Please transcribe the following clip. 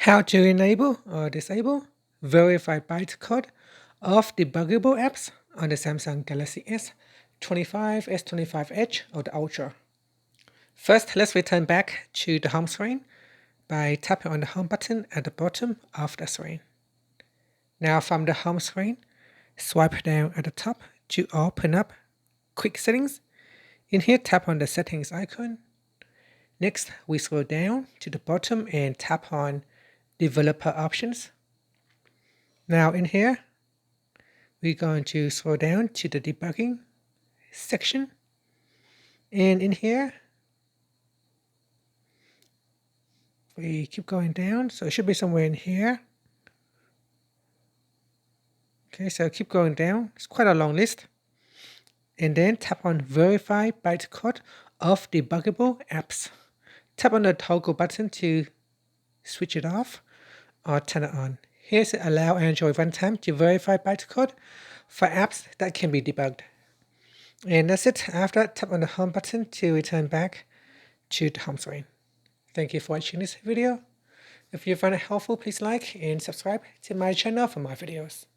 How to enable or disable verified bytecode of debuggable apps on the Samsung Galaxy S25, S25 Edge, or the Ultra. First, let's return back to the home screen by tapping on the home button at the bottom of the screen. Now from the home screen, swipe down at the top to open up Quick Settings. In here, tap on the Settings icon. Next, we scroll down to the bottom and tap on Developer Options. Now in here, we're going to scroll down to the debugging section. And in here, we keep going down. So it should be somewhere in here. Okay, so keep going down. It's quite a long list. And then tap on Verify Bytecode of Debuggable Apps. Tap on the toggle button to switch it off or turn it on. Here's Allow Android Runtime to verify bytecode for apps that can be debugged. And that's it. After that, tap on the home button to return back to the home screen. Thank you for watching this video. If you found it helpful, please like and subscribe to my channel for more videos.